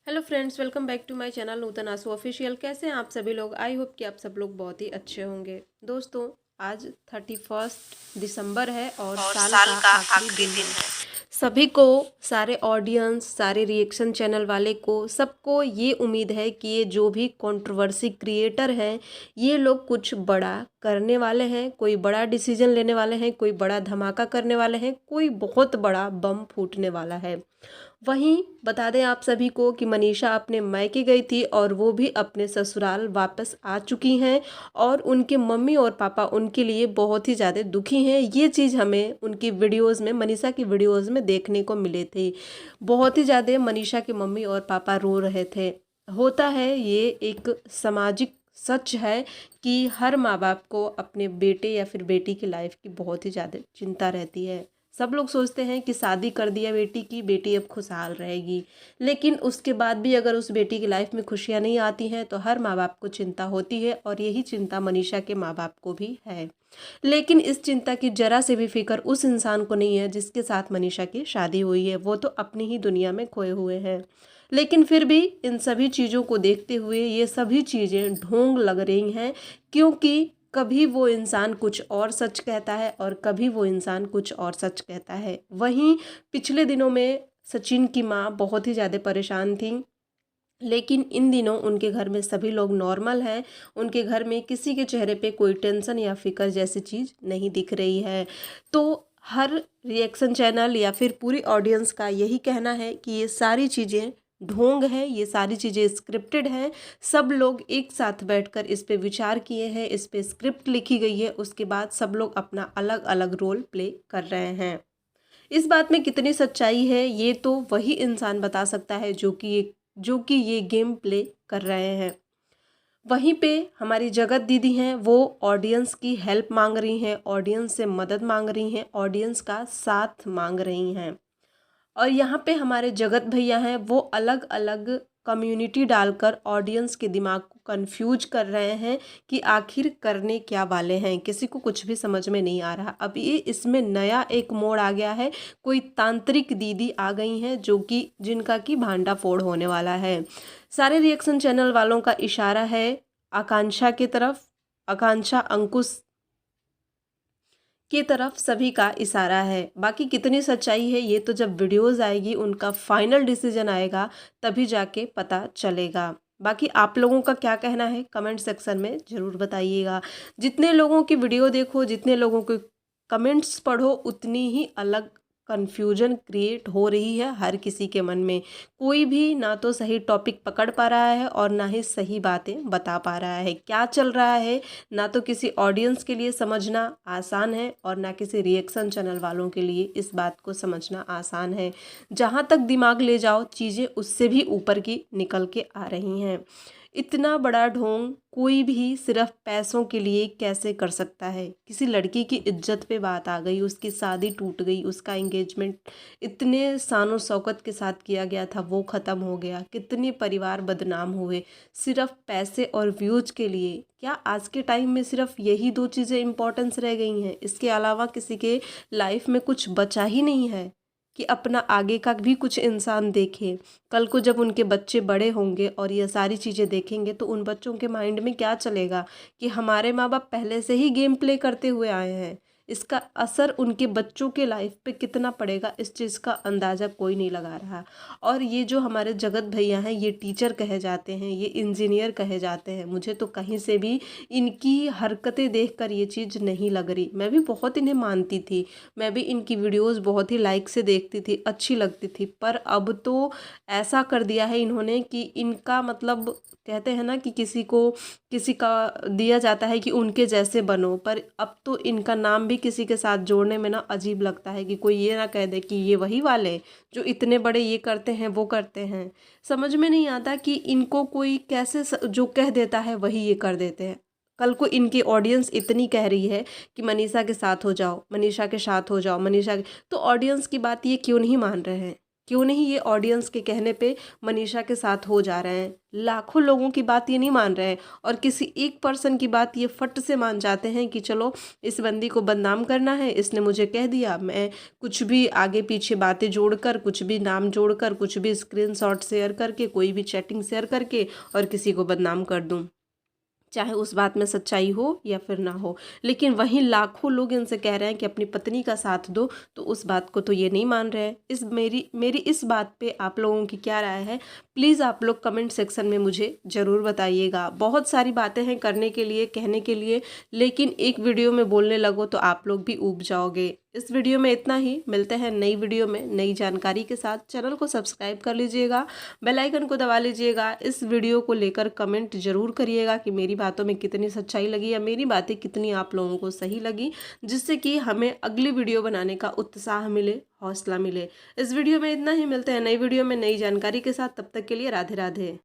Hello friends, welcome back to my channel Nutan Aasu official. कैसे हैं आप सभी लोग? आई होप कि आप सब लोग बहुत ही अच्छे होंगे। दोस्तों, आज 31 दिसंबर है और और साल साल का का आखिरी आखिरी दिन दिन है। है। सभी को, सारे ऑडियंस, सारे रिएक्शन चैनल वाले को, सबको ये उम्मीद है कि ये जो भी कंट्रोवर्सी क्रिएटर हैं, ये लोग कुछ बड़ा करने वाले हैं, कोई बड़ा डिसीजन लेने वाले हैं, कोई बड़ा धमाका करने वाले हैं, कोई बहुत बड़ा बम फूटने वाला है। वहीं बता दें आप सभी को कि मनीषा अपने मायके गई थी और वो भी अपने ससुराल वापस आ चुकी हैं और उनके मम्मी और पापा उनके लिए बहुत ही ज़्यादा दुखी हैं। ये चीज़ हमें उनकी वीडियोस में, मनीषा की वीडियोस में देखने को मिले थे। बहुत ही ज़्यादा मनीषा के मम्मी और पापा रो रहे थे। होता है, ये एक सामाजिक सच है कि हर माँ बाप को अपने बेटे या फिर बेटी की लाइफ की बहुत ही ज़्यादा चिंता रहती है। सब लोग सोचते हैं कि शादी कर दिया बेटी की, बेटी अब खुशहाल रहेगी, लेकिन उसके बाद भी अगर उस बेटी की लाइफ में खुशियां नहीं आती हैं तो हर माँ बाप को चिंता होती है और यही चिंता मनीषा के माँ बाप को भी है। लेकिन इस चिंता की जरा से भी फिक्र उस इंसान को नहीं है जिसके साथ मनीषा की शादी हुई है। वो तो अपनी ही दुनिया में खोए हुए हैं। लेकिन फिर भी इन सभी चीज़ों को देखते हुए ये सभी चीज़ें ढोंग लग रही हैं, क्योंकि कभी वो इंसान कुछ और सच कहता है और कभी वो इंसान कुछ और सच कहता है। वहीं पिछले दिनों में सचिन की माँ बहुत ही ज़्यादा परेशान थी, लेकिन इन दिनों उनके घर में सभी लोग नॉर्मल हैं। उनके घर में किसी के चेहरे पे कोई टेंशन या फिक्र जैसी चीज़ नहीं दिख रही है। तो हर रिएक्शन चैनल या फिर पूरी ऑडियंस का यही कहना है कि ये सारी चीज़ें ढोंग है, ये सारी चीज़ें स्क्रिप्टेड हैं। सब लोग एक साथ बैठकर इस पे विचार किए हैं, इस पे स्क्रिप्ट लिखी गई है, उसके बाद सब लोग अपना अलग अलग रोल प्ले कर रहे हैं। इस बात में कितनी सच्चाई है ये तो वही इंसान बता सकता है जो कि ये गेम प्ले कर रहे हैं। वहीं पे हमारी जगत दीदी हैं, वो ऑडियंस की हेल्प मांग रही हैं, ऑडियंस से मदद मांग रही हैं, ऑडियंस का साथ मांग रही हैं। और यहाँ पे हमारे जगत भैया हैं, वो अलग अलग कम्युनिटी डालकर ऑडियंस के दिमाग को कंफ्यूज कर रहे हैं कि आखिर करने क्या वाले हैं। किसी को कुछ भी समझ में नहीं आ रहा। अब ये इसमें नया एक मोड़ आ गया है। कोई तांत्रिक दीदी आ गई हैं जो कि जिनका कि भांडा फोड़ होने वाला है। सारे रिएक्शन चैनल वालों का इशारा है आकांक्षा की तरफ, आकांक्षा अंकुश की तरफ सभी का इशारा है। बाकी कितनी सच्चाई है ये तो जब वीडियोस आएगी, उनका फाइनल डिसीजन आएगा, तभी जाके पता चलेगा। बाकी आप लोगों का क्या कहना है कमेंट सेक्शन में ज़रूर बताइएगा। जितने लोगों की वीडियो देखो, जितने लोगों के कमेंट्स पढ़ो, उतनी ही अलग कन्फ्यूजन क्रिएट हो रही है हर किसी के मन में। कोई भी ना तो सही टॉपिक पकड़ पा रहा है और ना ही सही बातें बता पा रहा है। क्या चल रहा है ना तो किसी ऑडियंस के लिए समझना आसान है और ना किसी रिएक्शन चैनल वालों के लिए इस बात को समझना आसान है। जहाँ तक दिमाग ले जाओ, चीज़ें उससे भी ऊपर की निकल के आ रही हैं। इतना बड़ा ढोंग कोई भी सिर्फ पैसों के लिए कैसे कर सकता है? किसी लड़की की इज्जत पे बात आ गई, उसकी शादी टूट गई, उसका एंगेजमेंट इतने शानो शौकत के साथ किया गया था, वो ख़त्म हो गया। कितने परिवार बदनाम हुए सिर्फ पैसे और व्यूज के लिए। क्या आज के टाइम में सिर्फ यही दो चीज़ें इम्पोर्टेंस रह गई हैं? इसके अलावा किसी के लाइफ में कुछ बचा ही नहीं है कि अपना आगे का भी कुछ इंसान देखे। कल को जब उनके बच्चे बड़े होंगे और ये सारी चीज़ें देखेंगे तो उन बच्चों के माइंड में क्या चलेगा कि हमारे माँ बाप पहले से ही गेम प्ले करते हुए आए हैं। इसका असर उनके बच्चों के लाइफ पे कितना पड़ेगा, इस चीज़ का अंदाज़ा कोई नहीं लगा रहा। और ये जो हमारे जगत भैया हैं, ये टीचर कहे जाते हैं, ये इंजीनियर कहे जाते हैं। मुझे तो कहीं से भी इनकी हरकतें देखकर ये चीज़ नहीं लग रही। मैं भी बहुत इन्हें मानती थी, मैं भी इनकी वीडियोस बहुत ही लाइक से देखती थी, अच्छी लगती थी। पर अब तो ऐसा कर दिया है इन्होंने कि इनका मतलब, कहते हैं ना कि किसी का दिया जाता है कि उनके जैसे बनो, पर अब तो इनका नाम भी किसी के साथ जोड़ने में ना अजीब लगता है कि कोई ये ना कह दे कि ये वही वाले जो इतने बड़े ये करते हैं वो करते हैं। समझ में नहीं आता कि इनको कोई कैसे जो कह देता है वही ये कर देते हैं। कल को इनकी ऑडियंस इतनी कह रही है कि मनीषा के साथ हो जाओ, मनीषा के साथ हो जाओ, मनीषा के, तो ऑडियंस की बात ये क्यों नहीं मान रहे हैं? क्यों नहीं ये ऑडियंस के कहने पे मनीषा के साथ हो जा रहे हैं। लाखों लोगों की बात ये नहीं मान रहे हैं और किसी एक पर्सन की बात ये फट से मान जाते हैं कि चलो इस बंदी को बदनाम करना है, इसने मुझे कह दिया, मैं कुछ भी आगे पीछे बातें जोड़कर, कुछ भी नाम जोड़कर, कुछ भी स्क्रीनशॉट शेयर करके, कोई भी चैटिंग शेयर करके और किसी को बदनाम कर दूं, चाहे उस बात में सच्चाई हो या फिर ना हो। लेकिन वहीं लाखों लोग इनसे कह रहे हैं कि अपनी पत्नी का साथ दो, तो उस बात को तो ये नहीं मान रहे हैं। इस मेरी इस बात पे आप लोगों की क्या राय है, प्लीज़ आप लोग कमेंट सेक्शन में मुझे ज़रूर बताइएगा। बहुत सारी बातें हैं करने के लिए, कहने के लिए, लेकिन एक वीडियो में बोलने लगो तो आप लोग भी ऊब जाओगे। इस वीडियो में इतना ही, मिलते हैं नई वीडियो में नई जानकारी के साथ। चैनल को सब्सक्राइब कर लीजिएगा, बेल आइकन को दबा लीजिएगा। इस वीडियो को लेकर कमेंट जरूर करिएगा कि मेरी बातों में कितनी सच्चाई लगी या मेरी बातें कितनी आप लोगों को सही लगी, जिससे कि हमें अगली वीडियो बनाने का उत्साह मिले, हौसला मिले। इस वीडियो में इतना ही, मिलते हैं नई वीडियो में नई जानकारी के साथ। तब तक के लिए राधे राधे।